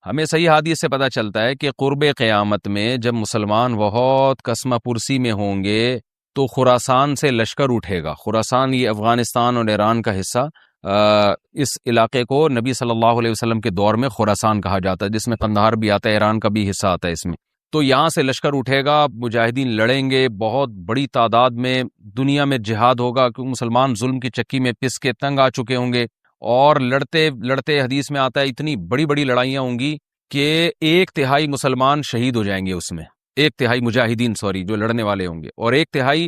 ہمیں صحیح حدیث سے پتہ چلتا ہے کہ قرب قیامت میں جب مسلمان بہت کسمہ پرسی میں ہوں گے تو خراسان سے لشکر اٹھے گا. خراسان یہ افغانستان اور ایران کا حصہ، اس علاقے کو نبی صلی اللہ علیہ وسلم کے دور میں خراسان کہا جاتا ہے، جس میں قندھار بھی آتا ہے، ایران کا بھی حصہ آتا ہے اس میں. تو یہاں سے لشکر اٹھے گا، مجاہدین لڑیں گے، بہت بڑی تعداد میں دنیا میں جہاد ہوگا، کیونکہ مسلمان ظلم کی چکی میں پس کے تنگ آ چکے ہوں گے، اور لڑتے لڑتے حدیث میں آتا ہے اتنی بڑی بڑی لڑائیاں ہوں گی کہ 1/3 مسلمان شہید ہو جائیں گے اس میں، 1/3 مجاہدین جو لڑنے والے ہوں گے، اور 1/3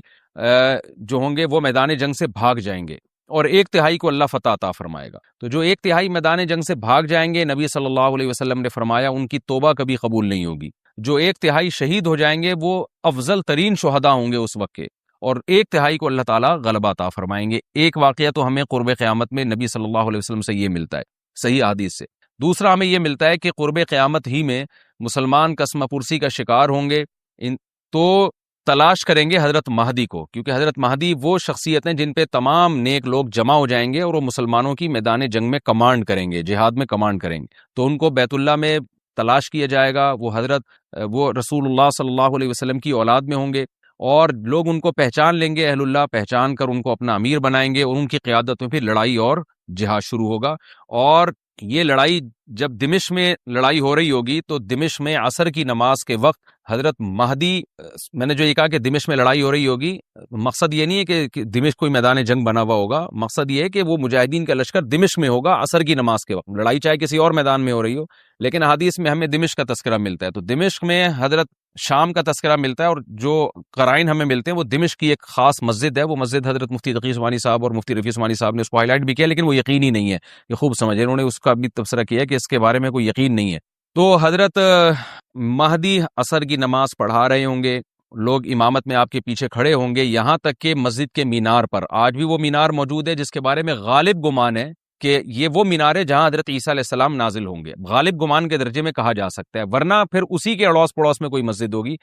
جو ہوں گے وہ میدان جنگ سے بھاگ جائیں گے، اور 1/3 کو اللہ فتح عطا فرمائے گا. تو جو 1/3 میدان جنگ سے بھاگ جائیں گے، نبی صلی اللہ علیہ وسلم نے فرمایا ان کی توبہ کبھی قبول نہیں ہوگی. جو 1/3 شہید ہو جائیں گے وہ افضل ترین شہداء ہوں گے اس وقت کے، اور 1/3 کو اللہ تعالیٰ غلبہ عطا فرمائیں گے. ایک واقعہ تو ہمیں قرب قیامت میں نبی صلی اللہ علیہ وسلم سے یہ ملتا ہے صحیح حدیث سے. دوسرا ہمیں یہ ملتا ہے کہ قرب قیامت ہی میں مسلمان کسمہ پرسی کا شکار ہوں گے، تو تلاش کریں گے حضرت مہدی کو، کیونکہ حضرت مہدی وہ شخصیت ہیں جن پہ تمام نیک لوگ جمع ہو جائیں گے اور وہ مسلمانوں کی میدان جنگ میں کمانڈ کریں گے، جہاد میں کمانڈ کریں گے. تو ان کو بیت اللہ میں تلاش کیا جائے گا. وہ رسول اللہ صلی اللہ علیہ وسلم کی اولاد میں ہوں گے، اور لوگ ان کو پہچان لیں گے، اہل اللہ پہچان کر ان کو اپنا امیر بنائیں گے، اور ان کی قیادت میں پھر لڑائی اور جہاد شروع ہوگا. اور یہ لڑائی جب دمشق میں لڑائی ہو رہی ہوگی تو دمشق میں عصر کی نماز کے وقت حضرت مہدی، میں نے جو یہ کہا کہ دمشق میں لڑائی ہو رہی ہوگی، مقصد یہ نہیں ہے کہ دمشق کوئی میدان جنگ بنا ہوا ہوگا، مقصد یہ ہے کہ وہ مجاہدین کا لشکر دمشق میں ہوگا عصر کی نماز کے وقت. لڑائی چاہے کسی اور میدان میں ہو رہی ہو، لیکن حدیث میں ہمیں دمشق کا تذکرہ ملتا ہے. تو دمشق میں حضرت شام کا تذکرہ ملتا ہے، اور جو قرائن ہمیں ملتے ہیں وہ دمشق کی ایک خاص مسجد ہے. وہ مسجد حضرت مفتی تقی عثمانی صاحب اور مفتی رفیع عثمانی صاحب نے اس کو ہائی لائٹ بھی کیا، لیکن وہ یقینی نہیں ہے، یہ خوب سمجھے، انہوں نے اس کا بھی تبصرہ کیا کہ اس کے بارے میں کوئی یقین نہیں ہے. تو حضرت مہدی عصر کی نماز پڑھا رہے ہوں گے، لوگ امامت میں آپ کے پیچھے کھڑے ہوں گے، یہاں تک کہ مسجد کے مینار پر، آج بھی وہ مینار موجود ہے جس کے بارے میں غالب گمان ہے کہ یہ وہ مینار ہے جہاں حضرت عیسیٰ علیہ السلام نازل ہوں گے، غالب گمان کے درجے میں کہا جا سکتا ہے، ورنہ پھر اسی کے اڑوس پڑوس میں کوئی مسجد ہوگی.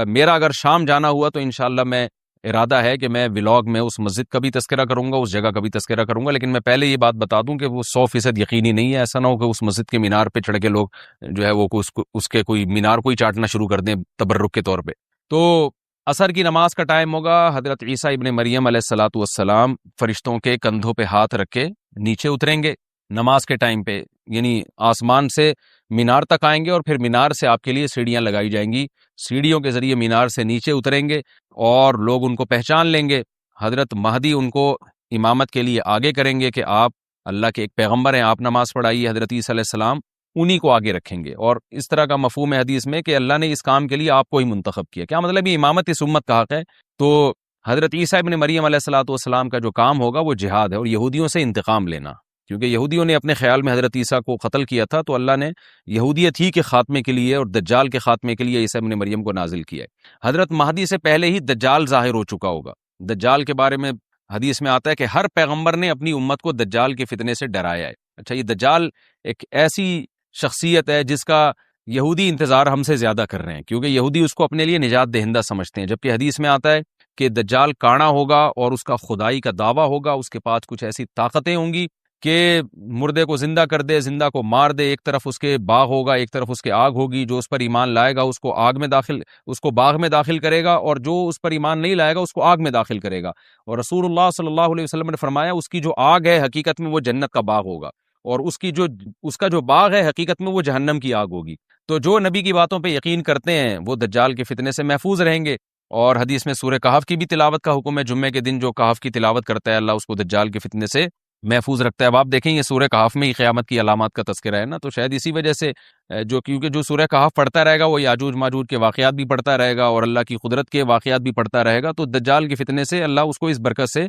میرا اگر شام جانا ہوا تو انشاءاللہ میں ارادہ ہے کہ میں ولاگ میں اس مسجد کا بھی تذکرہ کروں گا، اس جگہ کا بھی تذکرہ کروں گا، لیکن میں پہلے یہ بات بتا دوں کہ وہ 100% یقینی نہیں ہے. ایسا نہ ہو کہ اس مسجد کے مینار پہ چڑھ کے لوگ جو ہے وہ اس کے کوئی مینار کو ہی چاٹنا شروع کر دیں تبرک کے طور پہ. تو عصر کی نماز کا ٹائم ہوگا، حضرت عیسیٰ ابن مریم علیہ الصلاۃ والسلام فرشتوں کے کندھوں پہ ہاتھ رکھ کے نیچے اتریں گے نماز کے ٹائم پہ، یعنی آسمان سے مینار تک آئیں گے، اور پھر مینار سے آپ کے لیے سیڑھیاں لگائی جائیں گی، سیڑھیوں کے ذریعے مینار سے نیچے اتریں گے، اور لوگ ان کو پہچان لیں گے. حضرت مہدی ان کو امامت کے لیے آگے کریں گے کہ آپ اللہ کے ایک پیغمبر ہیں، آپ نماز پڑھائیے. حضرت عیسیٰ علیہ السلام انہی کو آگے رکھیں گے، اور اس طرح کا مفہوم ہے حدیث میں کہ اللہ نے اس کام کے لیے آپ کو ہی منتخب کیا. کیا مطلب یہ امامت اس امت کا حق ہے؟ تو حضرت عیسیٰ ابن مریم علیہ الصلاۃ والسلام کا جو کام ہوگا وہ جہاد ہے، اور یہودیوں سے انتقام لینا، کیونکہ یہودیوں نے اپنے خیال میں حضرت عیسیٰ کو قتل کیا تھا، تو اللہ نے یہودیت ہی کے خاتمے کے لیے اور دجال کے خاتمے کے لیے عیسیٰ ابن مریم کو نازل کیا ہے. حضرت مہدی سے پہلے ہی دجال ظاہر ہو چکا ہوگا. دجال کے بارے میں حدیث میں آتا ہے کہ ہر پیغمبر نے اپنی امت کو دجال کے فتنے سے ڈرایا ہے. اچھا، یہ دجال ایک ایسی شخصیت ہے جس کا یہودی انتظار ہم سے زیادہ کر رہے ہیں، کیونکہ یہودی اس کو اپنے لیے نجات دہندہ سمجھتے ہیں، جبکہ حدیث میں آتا ہے کہ دجال کانا ہوگا اور اس کا خدائی کا دعویٰ ہوگا، اس کے پاس کچھ ایسی طاقتیں ہوں گی کہ مردے کو زندہ کر دے، زندہ کو مار دے. ایک طرف اس کے باغ ہوگا، ایک طرف اس کے آگ ہوگی. جو اس پر ایمان لائے گا اس کو باغ میں داخل کرے گا، اور جو اس پر ایمان نہیں لائے گا اس کو آگ میں داخل کرے گا. اور رسول اللہ صلی اللہ علیہ وسلم نے فرمایا اس کی جو آگ ہے حقیقت میں وہ جنت کا باغ ہوگا، اور اس کا جو باغ ہے حقیقت میں وہ جہنم کی آگ ہوگی. تو جو نبی کی باتوں پہ یقین کرتے ہیں وہ دجال کے فتنے سے محفوظ رہیں گے. اور حدیث میں سورہ کہف کی بھی تلاوت کا حکم ہے. جمعے کے دن جو کہف کی تلاوت کرتا ہے اللہ اس کو دجال کے فتنے سے محفوظ رکھتا ہے. اب آپ دیکھیں یہ سورہ کہف میں ہی قیامت کی علامات کا تذکرہ ہے نا، تو شاید اسی وجہ سے کیونکہ جو سورہ کہف پڑھتا رہے گا وہ یاجوج ماجوج کے واقعات بھی پڑھتا رہے گا اور اللہ کی قدرت کے واقعات بھی پڑھتا رہے گا، تو دجال کے فتنے سے اللہ اس کو اس برکت سے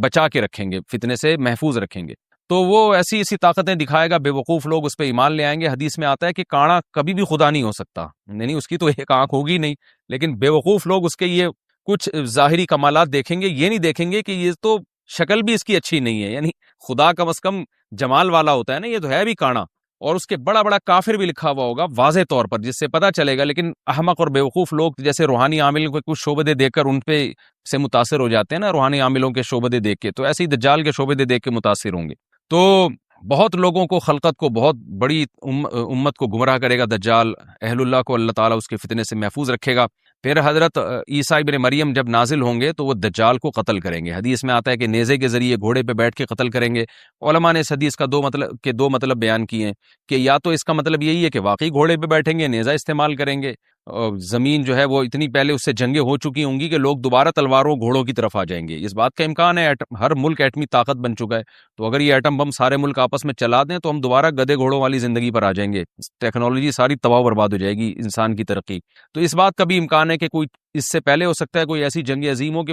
بچا کے رکھیں گے، فتنے سے محفوظ رکھیں گے. تو وہ ایسی طاقتیں دکھائے گا، بے وقوف لوگ اس پہ ایمان لے آئیں گے. حدیث میں آتا ہے کہ کانا کبھی بھی خدا نہیں ہو سکتا، نہیں اس کی تو ایک آنکھ ہوگی نہیں، لیکن بے وقوف لوگ اس کے یہ کچھ ظاہری کمالات دیکھیں گے، یہ نہیں دیکھیں گے کہ یہ تو شکل بھی اس کی اچھی نہیں ہے، یعنی خدا کم از کم جمال والا ہوتا ہے نا، یہ تو ہے بھی کانا، اور اس کے بڑا بڑا کافر بھی لکھا ہوا ہوگا واضح طور پر جس سے پتہ چلے گا. لیکن احمق اور بیوقوف لوگ جیسے روحانی عاملوں کے کچھ شعبدے دیکھ کر ان پہ سے متاثر ہو جاتے ہیں نا، روحانی عاملوں کے شعبدے دیکھ کے، تو ایسے ہی دجال کے شعبدے دیکھ کے متاثر ہوں گے. تو بہت لوگوں کو، خلقت کو، بہت بڑی امت کو گمراہ کرے گا دجال، اہل اللہ کو اللہ تعالیٰ اس کے فتنے سے محفوظ رکھے گا۔ پھر حضرت عیسیٰ ابن مریم جب نازل ہوں گے تو وہ دجال کو قتل کریں گے۔ حدیث میں آتا ہے کہ نیزے کے ذریعے گھوڑے پہ بیٹھ کے قتل کریں گے۔ علماء نے اس حدیث کا دو مطلب بیان کیے ہیں کہ یا تو اس کا مطلب یہی ہے کہ واقعی گھوڑے پہ بیٹھیں گے، نیزہ استعمال کریں گے، اور زمین جو ہے وہ اتنی پہلے اس سے جنگیں ہو چکی ہوں گی کہ لوگ دوبارہ تلواروں گھوڑوں کی طرف آ جائیں گے۔ اس بات کا امکان ہے، ہر ملک ایٹمی طاقت بن چکا ہے، تو اگر یہ ایٹم بم سارے ملک آپس میں چلا دیں تو ہم دوبارہ گدے گھوڑوں والی زندگی پر آ جائیں گے، ٹیکنالوجی ساری تباہ و برباد ہو جائے گی، انسان کی ترقی۔ تو اس بات کا بھی امکان ہے کہ کوئی اس سے پہلے ہو سکتا ہے کوئی ایسی جنگ عظیم ہو کہ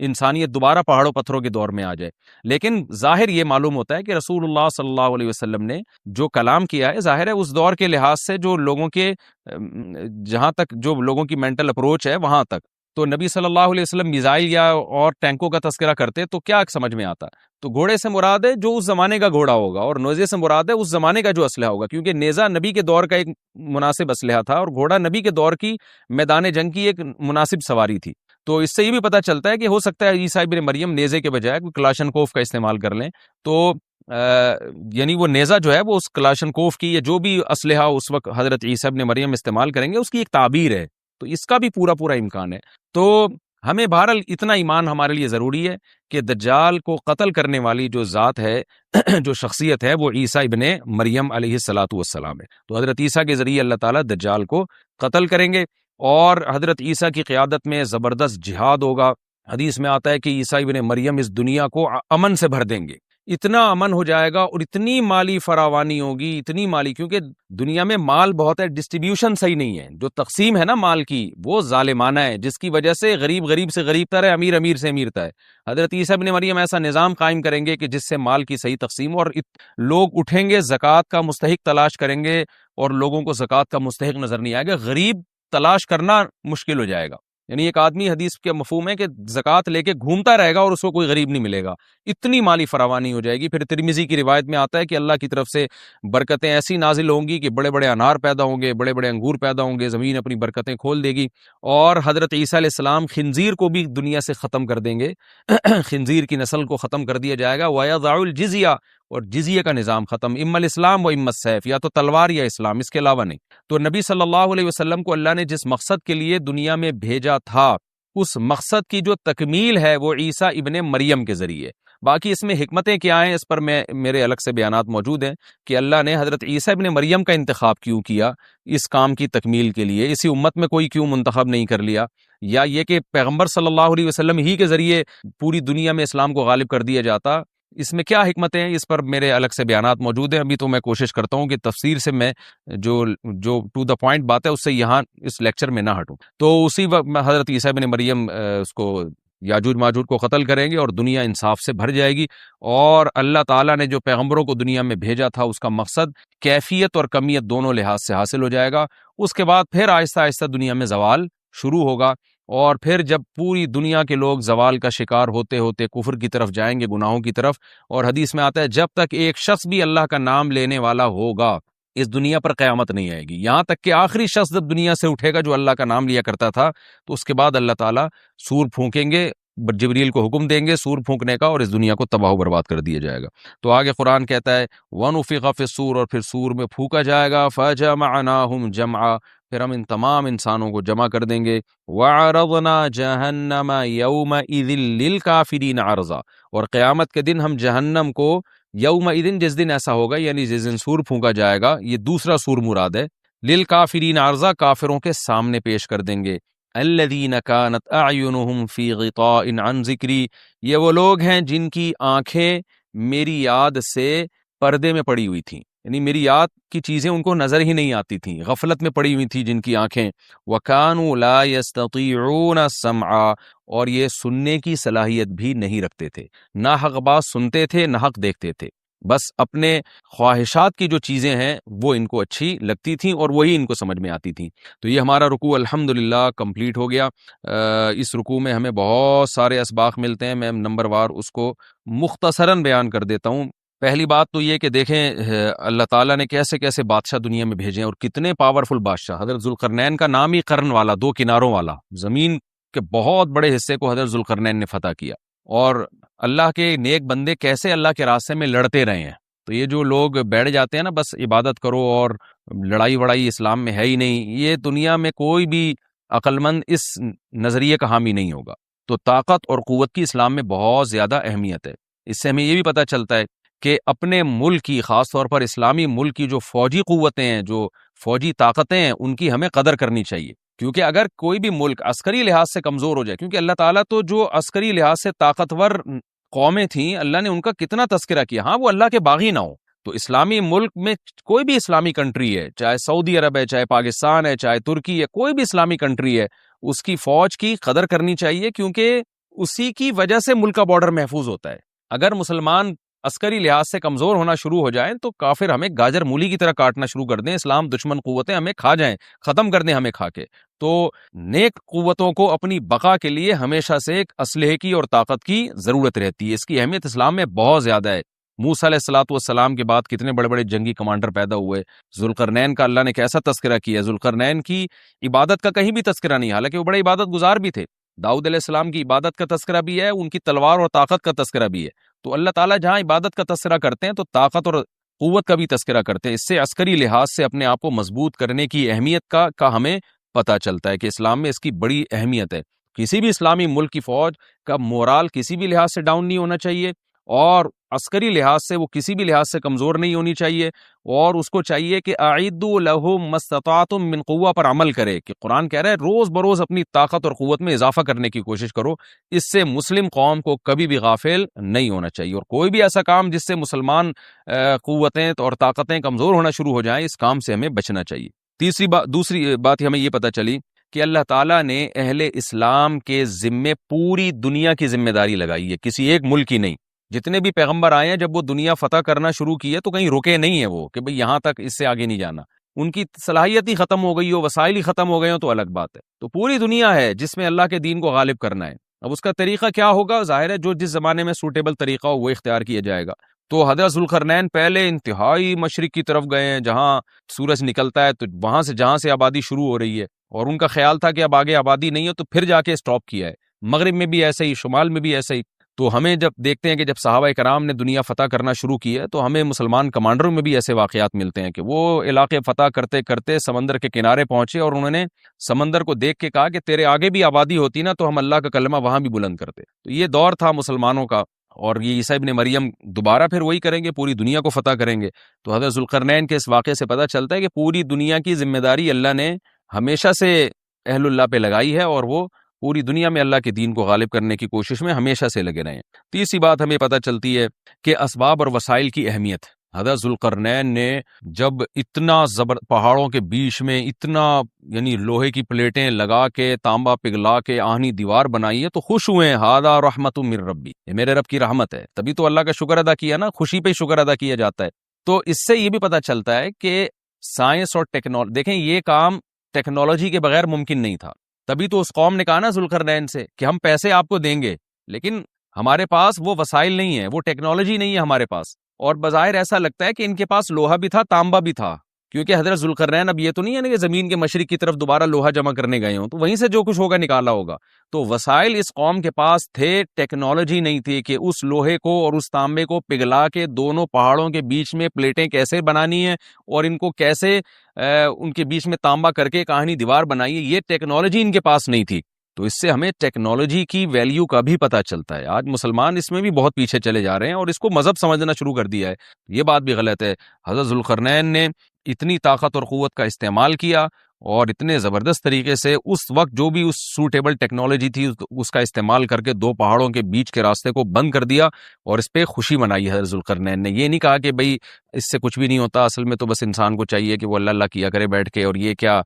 انسانیت دوبارہ پہاڑوں پتھروں کے دور میں آ جائے۔ لیکن ظاہر یہ معلوم ہوتا ہے کہ رسول اللہ صلی اللہ علیہ وسلم نے جو کلام کیا ہے، ظاہر ہے اس دور کے لحاظ سے جو لوگوں کے جہاں تک جو لوگوں کی مینٹل اپروچ ہے وہاں تک، تو نبی صلی اللہ علیہ وسلم میزائل یا اور ٹینکوں کا تذکرہ کرتے تو کیا سمجھ میں آتا؟ تو گھوڑے سے مراد ہے جو اس زمانے کا گھوڑا ہوگا، اور نیزے سے مراد ہے اس زمانے کا جو اسلحہ ہوگا، کیونکہ نیزہ نبی کے دور کا ایک مناسب اسلحہ تھا اور گھوڑا نبی کے دور کی میدان جنگ کی ایک مناسب سواری تھی۔ تو اس سے یہ بھی پتہ چلتا ہے کہ ہو سکتا ہے عیسیٰ ابن مریم نیزے کے بجائے کوئی کلاشنکوف کا استعمال کر لیں، تو یعنی وہ نیزہ جو ہے وہ اس کلاشنکوف کی یا جو بھی اسلحہ اس وقت حضرت عیسیٰ ابن مریم استعمال کریں گے اس کی ایک تعبیر ہے، تو اس کا بھی پورا امکان ہے۔ تو ہمیں بہرحال اتنا ایمان ہمارے لیے ضروری ہے کہ دجال کو قتل کرنے والی جو ذات ہے جو شخصیت ہے وہ عیسیٰ ابن مریم علیہ الصلاۃ والسلام ہے۔ تو حضرت عیسیٰ کے ذریعے اللہ تعالیٰ دجال کو قتل کریں گے، اور حضرت عیسیٰ کی قیادت میں زبردست جہاد ہوگا۔ حدیث میں آتا ہے کہ عیسیٰ ابن مریم اس دنیا کو امن سے بھر دیں گے، اتنا امن ہو جائے گا اور اتنی مالی فراوانی ہوگی، اتنی مالی، کیونکہ دنیا میں مال بہت ہے، ڈسٹریبیوشن صحیح نہیں ہے، جو تقسیم ہے نا مال کی وہ ظالمانہ ہے، جس کی وجہ سے غریب سے غریب تر ہے، امیر سے امیر تر ہے۔ حضرت عیسیٰ ابن مریم ایسا نظام قائم کریں گے کہ جس سے مال کی صحیح تقسیم ہو، اور لوگ اٹھیں گے، زکوٰۃ کا مستحق تلاش کریں گے، اور لوگوں کو زکوٰۃ کا مستحق نظر نہیں آئے گا، غریب تلاش کرنا مشکل ہو جائے گا۔ یعنی ایک آدمی، حدیث کے مفہوم ہے کہ زکوٰۃ لے کے گھومتا رہے گا اور اس کو کوئی غریب نہیں ملے گا، اتنی مالی فراوانی ہو جائے گی۔ پھر ترمذی کی روایت میں آتا ہے کہ اللہ کی طرف سے برکتیں ایسی نازل ہوں گی کہ بڑے بڑے انار پیدا ہوں گے، بڑے بڑے انگور پیدا ہوں گے، زمین اپنی برکتیں کھول دے گی، اور حضرت عیسیٰ علیہ السلام خنزیر کو بھی دنیا سے ختم کر دیں گے خنزیر کی نسل کو ختم کر دیا جائے گا، وَيَضَعُ الْجِزْيَةَ، اور جزیے کا نظام ختم، اما الاسلام و اما السیف، یا تو تلوار یا اسلام، اس کے علاوہ نہیں۔ تو نبی صلی اللہ علیہ وسلم کو اللہ نے جس مقصد کے لیے دنیا میں بھیجا تھا، اس مقصد کی جو تکمیل ہے وہ عیسیٰ ابن مریم کے ذریعے۔ باقی اس میں حکمتیں کیا ہیں، اس پر میرے الگ سے بیانات موجود ہیں کہ اللہ نے حضرت عیسیٰ ابن مریم کا انتخاب کیوں کیا اس کام کی تکمیل کے لیے، اسی امت میں کوئی کیوں منتخب نہیں کر لیا، یا یہ کہ پیغمبر صلی اللہ علیہ وسلم ہی کے ذریعے پوری دنیا میں اسلام کو غالب کر دیا جاتا، اس میں کیا حکمتیں ہیں، اس پر میرے الگ سے بیانات موجود ہیں۔ ابھی تو میں کوشش کرتا ہوں کہ تفسیر سے میں جو ٹو دا پوائنٹ بات ہے اس سے یہاں اس لیکچر میں نہ ہٹوں۔ تو اسی وقت حضرت عیسیٰ ابن مریم اس کو یاجوج ماجوج کو قتل کریں گے اور دنیا انصاف سے بھر جائے گی، اور اللہ تعالیٰ نے جو پیغمبروں کو دنیا میں بھیجا تھا اس کا مقصد کیفیت اور کمیت دونوں لحاظ سے حاصل ہو جائے گا۔ اس کے بعد پھر آہستہ آہستہ دنیا میں زوال شروع ہوگا، اور پھر جب پوری دنیا کے لوگ زوال کا شکار ہوتے ہوتے کفر کی طرف جائیں گے، گناہوں کی طرف، اور حدیث میں آتا ہے جب تک ایک شخص بھی اللہ کا نام لینے والا ہوگا اس دنیا پر قیامت نہیں آئے گی، یہاں تک کہ آخری شخص جب دنیا سے اٹھے گا جو اللہ کا نام لیا کرتا تھا، تو اس کے بعد اللہ تعالیٰ سور پھونکیں گے، جبریل کو حکم دیں گے سور پھونکنے کا، اور اس دنیا کو تباہ و برباد کر دیا جائے گا۔ تو آگے قرآن کہتا ہے وَنُفِخَ فِي الصُّورِ، اور پھر سور میں پھونکا جائے گا، فَجَمَعْنَاهُمْ جَمْعًا، پھر ہم ان تمام انسانوں کو جمع کر دیں گے، وَعَرَضْنَا جَهَنَّمَ يَوْمَئِذٍ لِّلْكَافِرِينَ عَرْضًا، اور قیامت کے دن ہم جہنم کو یومئذ، جس دن ایسا ہوگا یعنی جس دن سور پھونکا جائے گا، یہ دوسرا سور مراد ہے، لِلْكَافِرِينَ عَرْضًا، کافروں کے سامنے پیش کر دیں گے، الذین کانت اعینہم فی غطاء عن ذکری، یہ وہ لوگ ہیں جن کی آنکھیں میری یاد سے پردے میں پڑی ہوئی تھیں، یعنی میری یاد کی چیزیں ان کو نظر ہی نہیں آتی تھیں، غفلت میں پڑی ہوئی تھی جن کی آنکھیں، وَكَانُوا لَا يَسْتَطِيعُونَ السَّمْعَ، اور یہ سننے کی صلاحیت بھی نہیں رکھتے تھے، نہ حق بات سنتے تھے نہ حق دیکھتے تھے، بس اپنے خواہشات کی جو چیزیں ہیں وہ ان کو اچھی لگتی تھیں اور وہی ان کو سمجھ میں آتی تھیں۔ تو یہ ہمارا رکوع الحمدللہ کمپلیٹ ہو گیا۔ اس رکوع میں ہمیں بہت سارے اسباق ملتے ہیں، میں نمبر وار اس کو مختصراً بیان کر دیتا ہوں۔ پہلی بات تو یہ کہ دیکھیں اللہ تعالیٰ نے کیسے کیسے بادشاہ دنیا میں بھیجے ہیں اور کتنے پاورفل بادشاہ۔ حضرت ذوالقرنین کا نام ہی قرن والا، دو کناروں والا، زمین کے بہت بڑے حصے کو حضرت ذوالقرنین نے فتح کیا، اور اللہ کے نیک بندے کیسے اللہ کے راستے میں لڑتے رہے ہیں۔ تو یہ جو لوگ بیٹھ جاتے ہیں نا بس عبادت کرو اور لڑائی وڑائی اسلام میں ہے ہی نہیں، یہ دنیا میں کوئی بھی عقل مند اس نظریے کا حامی نہیں ہوگا۔ تو طاقت اور قوت کی اسلام میں بہت زیادہ اہمیت ہے۔ اس سے ہمیں یہ بھی پتہ چلتا ہے کہ اپنے ملک کی، خاص طور پر اسلامی ملک کی جو فوجی قوتیں ہیں، جو فوجی طاقتیں ہیں، ان کی ہمیں قدر کرنی چاہیے، کیونکہ اگر کوئی بھی ملک عسکری لحاظ سے کمزور ہو جائے، کیونکہ اللہ تعالیٰ تو جو عسکری لحاظ سے طاقتور قومیں تھیں، اللہ نے ان کا کتنا تذکرہ کیا، ہاں وہ اللہ کے باغی نہ ہو۔ تو اسلامی ملک میں کوئی بھی اسلامی کنٹری ہے، چاہے سعودی عرب ہے، چاہے پاکستان ہے، چاہے ترکی ہے، کوئی بھی اسلامی کنٹری ہے، اس کی فوج کی قدر کرنی چاہیے، کیونکہ اسی کی وجہ سے ملک کا بارڈر محفوظ ہوتا ہے۔ اگر مسلمان عسکری لحاظ سے کمزور ہونا شروع ہو جائیں تو کافر ہمیں گاجر مولی کی طرح کاٹنا شروع کر دیں، اسلام دشمن قوتیں ہمیں کھا جائیں، ختم کر دیں ہمیں کھا کے۔ تو نیک قوتوں کو اپنی بقا کے لیے ہمیشہ سے ایک اسلحے کی اور طاقت کی ضرورت رہتی ہے، اس کی اہمیت اسلام میں بہت زیادہ ہے۔ موسیٰ علیہ الصلوۃ والسلام کے بعد کتنے بڑے بڑے جنگی کمانڈر پیدا ہوئے، ذوالقرنین کا اللہ نے کیسا تذکرہ کیا، ذوالقرنین کی عبادت کا کہیں بھی تذکرہ نہیں، حالانکہ وہ بڑے عبادت گزار بھی تھے۔ داؤد علیہ السلام کی عبادت کا تذکرہ بھی ہے، ان کی تلوار اور طاقت کا تذکرہ بھی ہے۔ تو اللہ تعالیٰ جہاں عبادت کا تذکرہ کرتے ہیں تو طاقت اور قوت کا بھی تذکرہ کرتے ہیں۔ اس سے عسکری لحاظ سے اپنے آپ کو مضبوط کرنے کی اہمیت کا ہمیں پتہ چلتا ہے کہ اسلام میں اس کی بڑی اہمیت ہے۔ کسی بھی اسلامی ملک کی فوج کا مورال کسی بھی لحاظ سے ڈاؤن نہیں ہونا چاہیے، اور عسکری لحاظ سے وہ کسی بھی لحاظ سے کمزور نہیں ہونی چاہیے، اور اس کو چاہیے کہ اعدوا لهم ما استطعتم من قوہ پر عمل کرے، کہ قرآن کہہ رہا ہے روز بروز اپنی طاقت اور قوت میں اضافہ کرنے کی کوشش کرو۔ اس سے مسلم قوم کو کبھی بھی غافل نہیں ہونا چاہیے، اور کوئی بھی ایسا کام جس سے مسلمان قوتیں اور طاقتیں کمزور ہونا شروع ہو جائیں، اس کام سے ہمیں بچنا چاہیے۔ دوسری بات ہمیں یہ پتہ چلی کہ اللہ تعالیٰ نے اہل اسلام کے ذمے پوری دنیا کی ذمہ داری لگائی ہے، کسی ایک ملک کی نہیں۔ جتنے بھی پیغمبر آئے ہیں جب وہ دنیا فتح کرنا شروع کی ہے تو کہیں رکے نہیں ہیں وہ کہ بھئی یہاں تک، اس سے آگے نہیں جانا۔ ان کی صلاحیت ہی ختم ہو گئی ہو، وسائل ہی ختم ہو گئے ہوں تو الگ بات ہے۔ تو پوری دنیا ہے جس میں اللہ کے دین کو غالب کرنا ہے۔ اب اس کا طریقہ کیا ہوگا؟ ظاہر ہے جو جس زمانے میں سوٹیبل طریقہ ہو وہ اختیار کیا جائے گا۔ تو حضرت ذوالقرنین پہلے انتہائی مشرق کی طرف گئے ہیں، جہاں سورج نکلتا ہے، تو وہاں سے جہاں سے آبادی شروع ہو رہی ہے، اور ان کا خیال تھا کہ اب آگے آبادی نہیں ہے، تو پھر جا کے سٹاپ کیا ہے۔ مغرب میں بھی ایسے ہی، شمال میں بھی ایسے ہی۔ تو ہمیں جب دیکھتے ہیں کہ جب صحابہ کرام نے دنیا فتح کرنا شروع کی ہے تو ہمیں مسلمان کمانڈروں میں بھی ایسے واقعات ملتے ہیں کہ وہ علاقے فتح کرتے کرتے سمندر کے کنارے پہنچے، اور انہوں نے سمندر کو دیکھ کے کہا کہ تیرے آگے بھی آبادی ہوتی نا تو ہم اللہ کا کلمہ وہاں بھی بلند کرتے۔ تو یہ دور تھا مسلمانوں کا، اور یہ عیسیٰ ابن مریم دوبارہ پھر وہی کریں گے، پوری دنیا کو فتح کریں گے۔ تو حضرت ذوالقرنین کے اس واقعے سے پتہ چلتا ہے کہ پوری دنیا کی ذمہ داری اللہ نے ہمیشہ سے اہل اللہ پہ لگائی ہے، اور وہ پوری دنیا میں اللہ کے دین کو غالب کرنے کی کوشش میں ہمیشہ سے لگے رہے ہیں۔ تیسری بات ہمیں پتہ چلتی ہے کہ اسباب اور وسائل کی اہمیت۔ حضرت ذوالقرنین نے جب اتنا پہاڑوں کے بیچ میں اتنا یعنی لوہے کی پلیٹیں لگا کے، تانبا پگھلا کے آہنی دیوار بنائی ہے تو خوش ہوئے ہیں، ھذا رحمت من ربی، یہ میرے رب کی رحمت ہے۔ تبھی تو اللہ کا شکر ادا کیا نا، خوشی پہ شکر ادا کیا جاتا ہے۔ تو اس سے یہ بھی پتہ چلتا ہے کہ سائنس اور ٹیکنالوجی، دیکھیں یہ کام ٹیکنالوجی کے بغیر ممکن نہیں تھا۔ تبھی تو اس قوم نے کہا نا ذوالقرنین سے کہ ہم پیسے آپ کو دیں گے، لیکن ہمارے پاس وہ وسائل نہیں ہیں، وہ ٹیکنالوجی نہیں ہے ہمارے پاس۔ اور بظاہر ایسا لگتا ہے کہ ان کے پاس لوہا بھی تھا، تانبا بھی تھا، کیونکہ حضرت ذوالقرنین اب یہ تو نہیں ہے نا کہ زمین کے مشرق کی طرف دوبارہ لوہا جمع کرنے گئے ہوں، تو وہیں سے جو کچھ ہوگا نکالا ہوگا۔ تو وسائل اس قوم کے پاس تھے، ٹیکنالوجی نہیں تھی کہ اس لوہے کو اور اس تانبے کو پگھلا کے دونوں پہاڑوں کے بیچ میں پلیٹیں کیسے بنانی ہیں، اور ان کو کیسے ان کے بیچ میں تانبا کر کے کہانی دیوار بنائیے، یہ ٹیکنالوجی ان کے پاس نہیں تھی۔ تو اس سے ہمیں ٹیکنالوجی کی ویلیو کا بھی پتہ چلتا ہے۔ آج مسلمان اس میں بھی بہت پیچھے چلے جا رہے ہیں اور اس کو مذہب سمجھنا شروع کر دیا ہے، یہ بات بھی غلط ہے۔ حضرت ذوالقرنین نے اتنی طاقت اور قوت کا استعمال کیا، اور اتنے زبردست طریقے سے اس وقت جو بھی اس سوٹیبل ٹیکنالوجی تھی اس کا استعمال کر کے دو پہاڑوں کے بیچ کے راستے کو بند کر دیا، اور اس پہ خوشی منائی حضرت ذوالقرنین نے۔ یہ نہیں کہا کہ بھئی اس سے کچھ بھی نہیں ہوتا، اصل میں تو بس انسان کو چاہیے کہ وہ اللہ اللہ کیا کرے بیٹھ کے، اور یہ کیا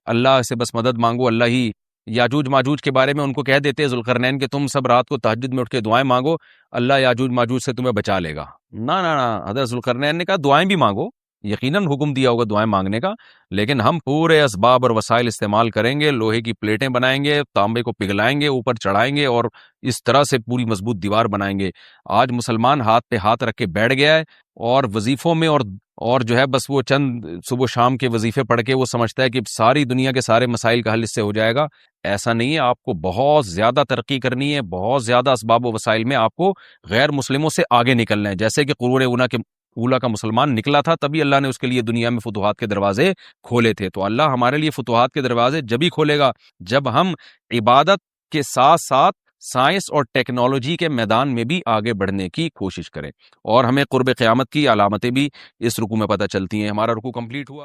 اللہ سے بس مدد مانگو، اللہ ہی۔ یاجوج ماجوج کے بارے میں ان کو کہہ دیتے ہیں ذوالقرنین کہ تم سب رات کو تہجد میں اٹھ کے دعائیں مانگو، اللہ یاجوج ماجوج سے تمہیں بچا لے گا۔ نہ نہ نہ، حضرت ذوالقرنین نے کہا دعائیں بھی مانگو، یقیناً حکم دیا ہوگا دعائیں مانگنے کا، لیکن ہم پورے اسباب اور وسائل استعمال کریں گے، لوہے کی پلیٹیں بنائیں گے، تانبے کو پگھلائیں گے، اوپر چڑھائیں گے، اور اس طرح سے پوری مضبوط دیوار بنائیں گے۔ آج مسلمان ہاتھ پہ ہاتھ رکھ کے بیٹھ گیا ہے، اور وظیفوں میں اور جو ہے بس وہ چند صبح شام کے وظیفے پڑھ کے وہ سمجھتا ہے کہ ساری دنیا کے سارے مسائل کا حل اس سے ہو جائے گا۔ ایسا نہیں ہے، آپ کو بہت زیادہ ترقی کرنی ہے، بہت زیادہ اسباب و وسائل میں آپ کو غیر مسلموں سے آگے نکلنا ہے۔ جیسے کہ قرون اونا کے اولا کا مسلمان نکلا تھا، تبھی اللہ نے اس کے لیے دنیا میں فتوحات کے دروازے کھولے تھے۔ تو اللہ ہمارے لیے فتوحات کے دروازے جبھی کھولے گا جب ہم عبادت کے ساتھ ساتھ سائنس اور ٹیکنالوجی کے میدان میں بھی آگے بڑھنے کی کوشش کریں۔ اور ہمیں قرب قیامت کی علامتیں بھی اس رکوع میں پتہ چلتی ہیں۔ ہمارا رکوع کمپلیٹ ہوا۔